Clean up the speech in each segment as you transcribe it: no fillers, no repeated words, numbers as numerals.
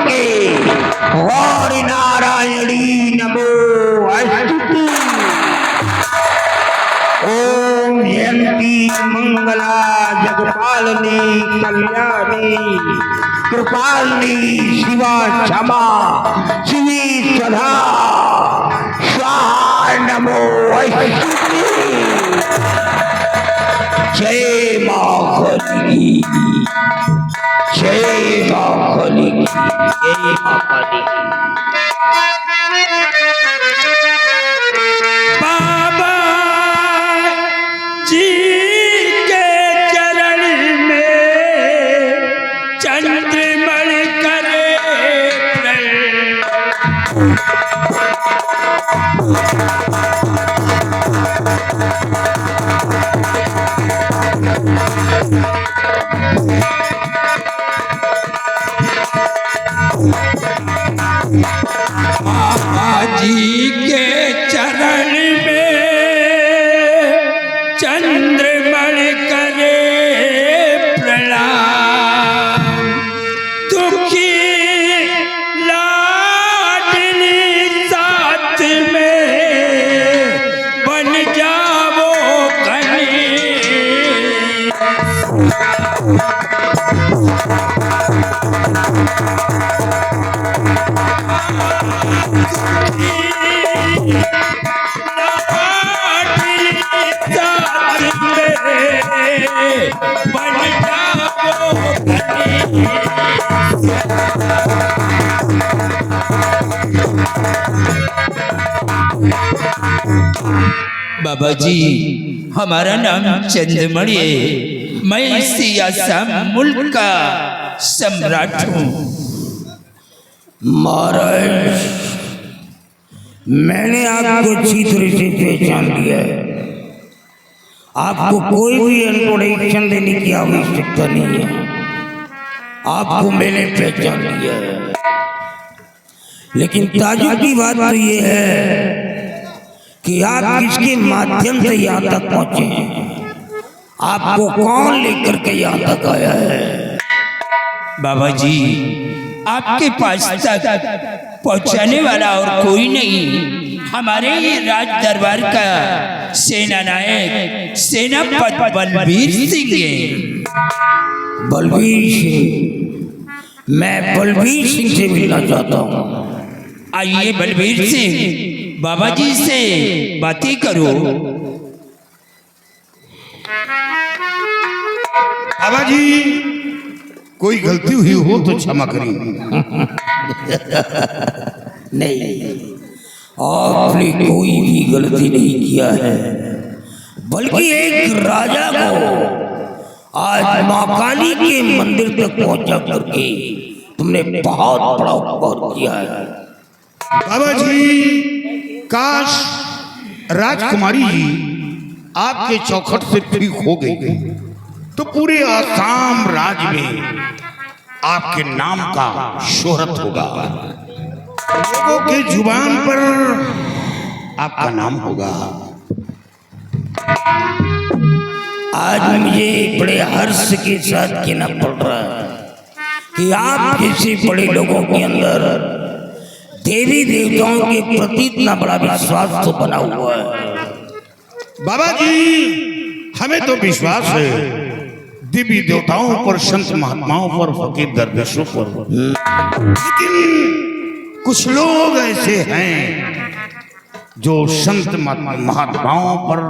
के गौरी नारायणी नमो अस्तुते। ओम जयंती मंगला जगपालिनी कल्याणी कृपालिनी शिवा क्षमा शिवी सदा स्वाहा नमो अस्तुते। जय मां काली की, जय मां काली की, जय मां काली की। बाबा जी के चरण में चंद्रमण करे बाबा जी के चरण में चंद्रमण करे प्रणाम। दुखी लाडली साथ में बन जाओ कहीं। बाबा जी हमारा नाम चंद्रमणि है। मैं सियासत मुल्क का सम्राट हूँ। महाराज मैंने आपको अच्छी तरह से पहचान लिया है। आपको कोई भी इंट्रोडक्शन देने की आवश्यकता नहीं है। आपको मैंने पहचान लिया है। लेकिन ताजुब की बात तो ये है कि आप किसके माध्यम से यहाँ तक पहुँचे हैं। आपको कौन लेकर के यहाँ तक आया है? बाबा जी आपके पास तक पहुंचाने वाला और कोई नहीं, हमारे ये राज दरबार का सेना नायक सेनापति बलबीर सिंह है। बलबीर सिंह, मैं बलबीर सिंह से मिलना चाहता हूँ। आइए बलबीर सिंह बाबा जी से बातें करो। बाबा जी कोई गलती हुई हो तो क्षमा करिए। नहीं, आपने कोई भी गलती नहीं किया है, बल्कि एक राजा को आज मां काली के मंदिर तक पहुंचा करके तुमने बहुत बड़ा उपकार किया है। बाबा जी काश राजकुमारी जी आपके चौखट से ठीक हो गई तो पूरे आसाम राज्य में आपके नाम का शोहरत होगा। लोगों के जुबान पर आपका नाम होगा। आज मुझे बड़े हर्ष के साथ कहना पड़ रहा है कि आप जैसे बड़े लोगों के अंदर देवी देवताओं के प्रति इतना बड़ा विश्वास तो बना हुआ है। बाबा जी हमें तो विश्वास है देवी देवताओं पर, संत महात्माओं पर, फकीर दरवेशों पर, लेकिन कुछ लोग ऐसे हैं जो संत महात्माओं पर,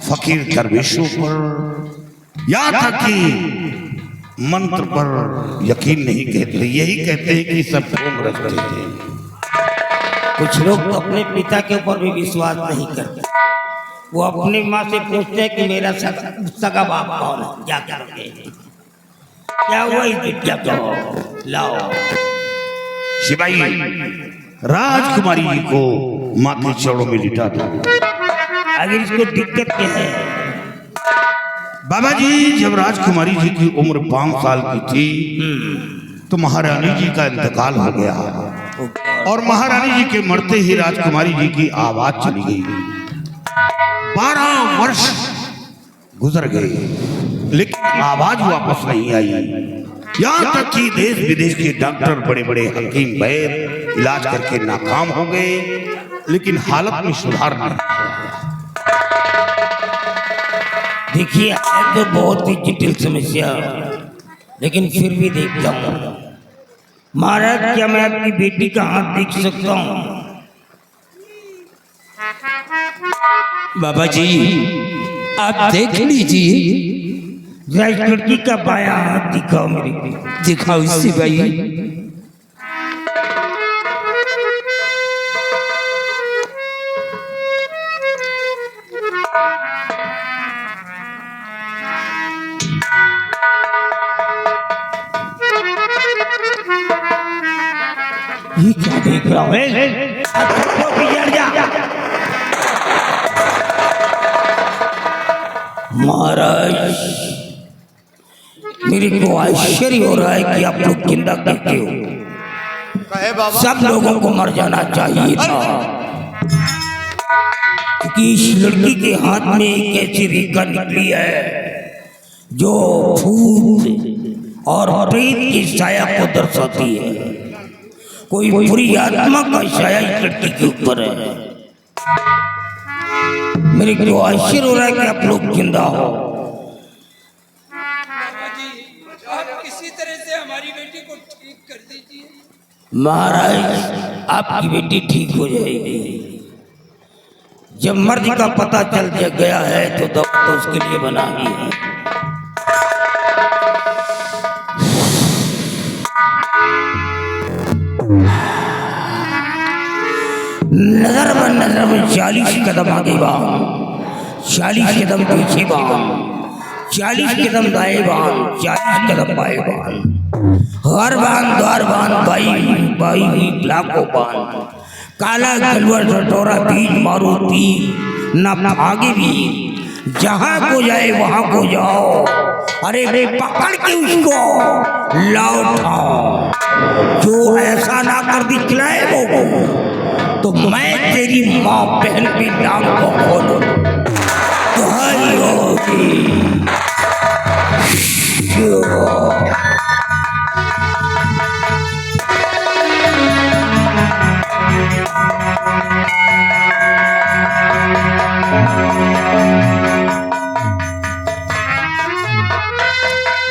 फकीर दरवेशों पर, या तक कि मंत्र पर यकीन नहीं कहते। यही कहते हैं कि सब ढोंग रखते थे। कुछ लोग तो अपने पिता के ऊपर भी विश्वास नहीं करते। वो अपनी माँ से पूछते हैं कि मेरा सगा बाप कौन है, क्या करते हैं, क्या हुआ इस विद्या को लाओ। सिपाही राजकुमारी जी को माँ के चरणों में लिटा दो। अगर इसको दिक्कत क्या है? बाबा जी जब राजकुमारी जी की उम्र 5 साल की थी तो महारानी जी का इंतकाल हो गया और महारानी जी के मरते ही राजकुमारी जी की आवाज चली गई। 12 वर्ष गुजर गए लेकिन आवाज वापस नहीं आई। यहाँ तक कि देश विदेश के डॉक्टर बड़े बड़े हकीम वैद इलाज करके नाकाम हो गए, लेकिन हालत में सुधार नहीं। देखिए है तो बहुत ही जटिल समस्या, लेकिन फिर भी देखता हूँ। महाराज क्या मैं आपकी बेटी का हाथ देख सकता हूँ? बाबा जी आप देख लीजिए। जरा इस लड़की का बायां हाथ दिखाओ मेरे को। दिखाओ इससे भाई। ये क्या देख रहा है? महाराज मेरे को आश्चर्य हो रहा है कि आप लोग जिंदा कहते हो। सब लोगों को मर जाना चाहिए था, क्योंकि इस लड़की के हाथ में एक ऐसी रेखा निकली है जो भूत और प्रेत की छाया को दर्शाती है। कोई बुरी आत्मा का छाया इस लड़की के ऊपर है। मेरे को आश्चर्य हो रहा है कि आप लोग जिंदा हो। आप किसी तरह से हमारी बेटी को ठीक कर दीजिए। महाराज आपकी बेटी ठीक हो जाएगी। जब मर्द का पता चल गया है तो दवा तो उसके लिए बना ही है। नजर में 40 कदम आगे बाम, 40 कदम पीछे बाम, 40 कदम दाएं बाम, 40 कदम बाएं बाम, हर बान द्वार बान बाई लाखों बान, काला गलवर टटोरा बीज मारो तीर न भागे भी, जहां को जाए वहां को जाओ। अरे पकड़ के उसको लाओ उठाओ। जो ऐसा ना कर दिखलाए वो तो मैं तेरी माँ बहन की नाम को खोलूं तो हरी होगी।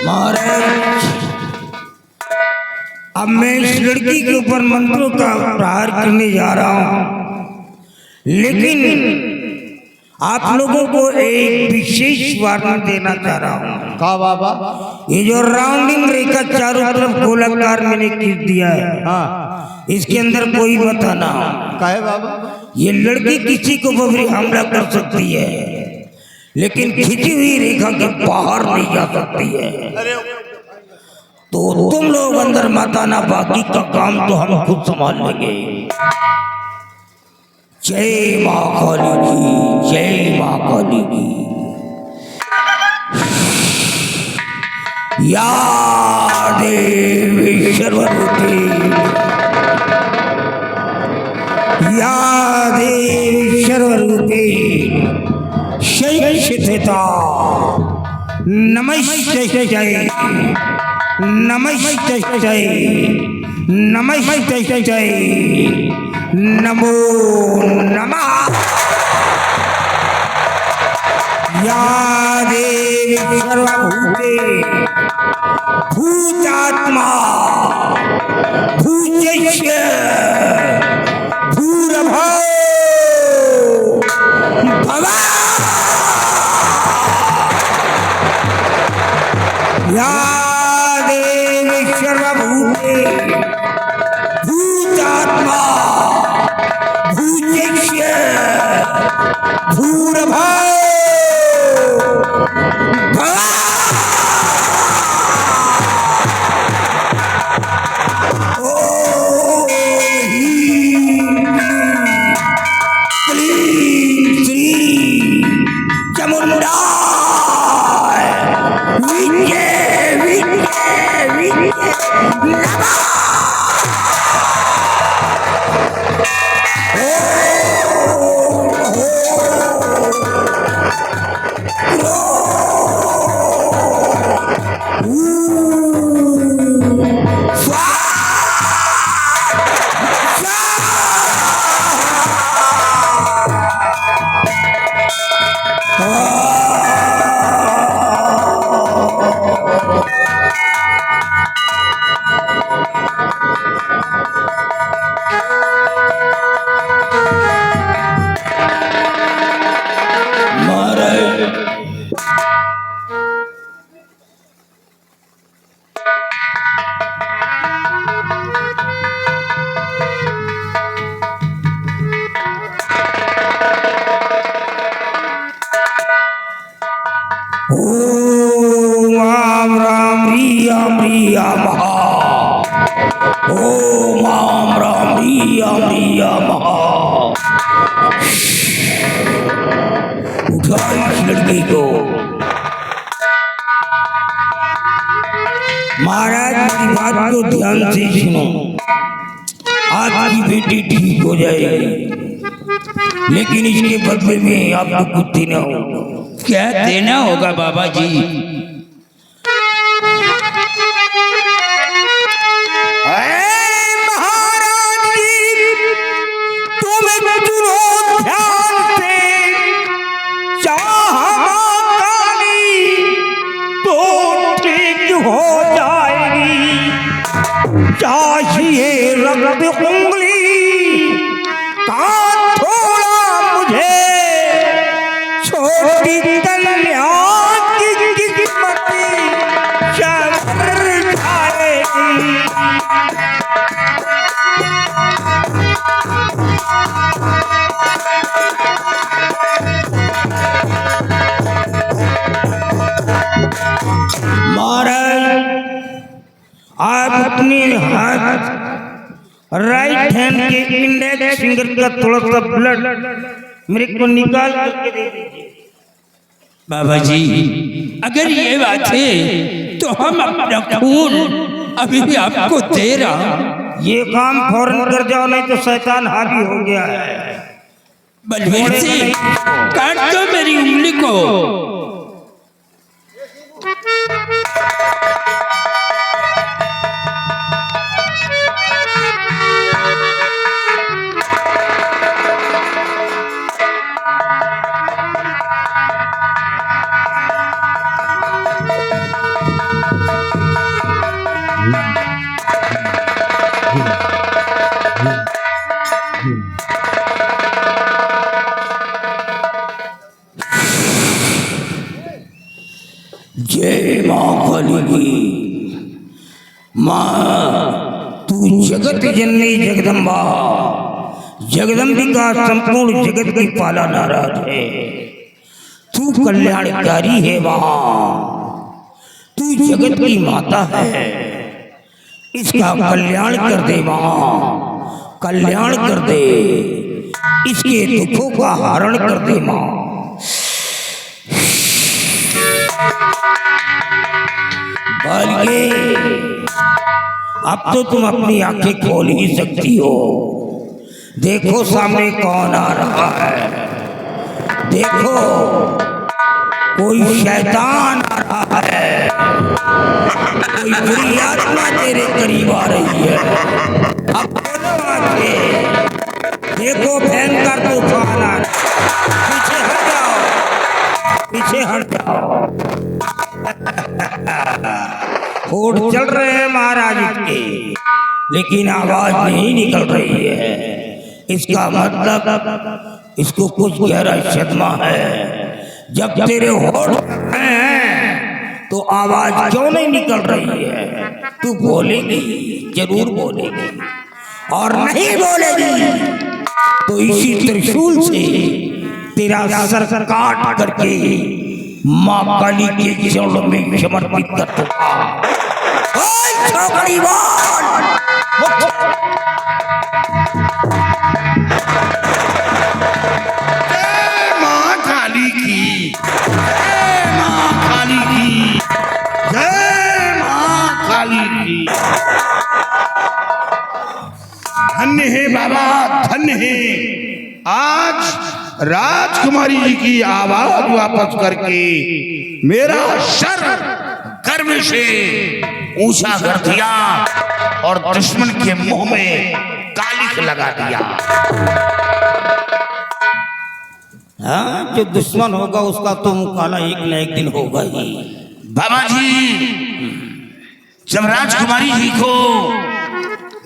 महाराज अब मैं इस लड़की के ऊपर मंत्रों का प्रहार करने जा रहा हूं, लेकिन आप लोगों को एक विशेष वार्निंग देना चाह रहा हूं। का बाबा? ये जो राउंडिंग रेखा चारों तरफ गोलाकार मैंने खींच दिया है, हाँ। इसके अंदर कोई बताना। का है बाबा? ये लड़की किसी को भी हमला कर सकती है, लेकिन खींची हुई रेखा के बाहर नहीं जा सकती है। तो तुम लोग अंदर मत आना, बाकी का काम तो हम खुद संभाल लेंगे। जय माँ काली की, जय माँ काली की। या देवी सर्वभूते, या देवी सर्वरूपे शैक्षिता नमस्ते जय, नमस्ते जय, नमस्ते जय, नमो नमः। या देवी सर्वभूते भूतात्मा भूतस्य भूरभो भवा। या देवी सर्वभूते भूतात्मा भूतस्य भूरभो भवा। ओम ह्रीं क्लीं श्रीं चामुंडाय विद्ये नमः। ओम आम राम रिया महा। उठाओ इस लड़की को। महाराज मेरी बात को ध्यान से सुनो। आपकी बेटी ठीक हो जाएगी, लेकिन इसके बदले में आपको कुछ देना होगा। क्या देना होगा बाबा जी? महाराज जी, तुम सुनो ध्यान से। तो ठीक हो जाएगी। चाहिए रगड़ उंगली का थोड़ा मुझे, छोटी कल्याण की किस्मत संवर जाएगी। महाराज, आप अपने हाथ राइट हैंड के इंडेक्स फिंगर का थोड़ा सा ब्लड मेरे को निकाल करके दे दीजिए। बाबा जी, अगर ये बात है तो हम अपना खून अभी भी आपको दे रहा। ये काम फौरन कर जाओ, नहीं तो शैतान हावी हो गया है। बलवीर सिंह, काट दो मेरी उंगली को। जय माँ काली की। माँ, तू जगत जननी जगदम्बा, जगदम्बिका संपूर्ण जगत की पाला नाराज है। तू कल्याणकारी है माँ, तू जगत की माता है। इसका कल्याण कर दे माँ, कल्याण कर दे। इसके दुखों का हरण कर दे माँ। बालिके, अब तो तुम अपनी आंखें खोल ही सकती हो। देखो सामने कौन आ रहा है। देखो, कोई शैतान आ रहा है, कोई बुरी आत्मा तेरे करीब आ रही है। अब खोलो आंखें, देखो भयंकर तूफान आ रहा है। पीछे हट जाओ, होठ चल रहे हैं महाराज के, लेकिन आवाज नहीं निकल रही है। इसका मतलब इसको कुछ गहरा सदमा है। जब तेरे होठ हैं तो आवाज क्यों नहीं निकल रही है? तू बोलेगी, जरूर बोलेगी, और नहीं बोलेगी तो इसी त्रिशूल से तेरा सर काट करके माँ काली के चरणों में समर्पित कर दूंगा। जय माँ काली की, जय माँ काली की, जय माँ काली की। धन्य है बाबा, धन्य है। आज राजकुमारी जी की आवाज वापस करके मेरा सर गर्व से ऊंचा कर दिया और दुश्मन के मुंह में कालिख लगा दिया। हाँ, जो दुश्मन होगा उसका तो मुंह काला एक न एक दिन होगा ही। बाबा जी, जब राजकुमारी जी को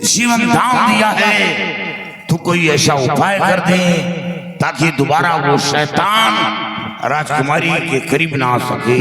जीवन दान दिया है तो कोई ऐसा उपाय कर दे ताकि दोबारा वो शैतान राजकुमारी के करीब ना आ सके।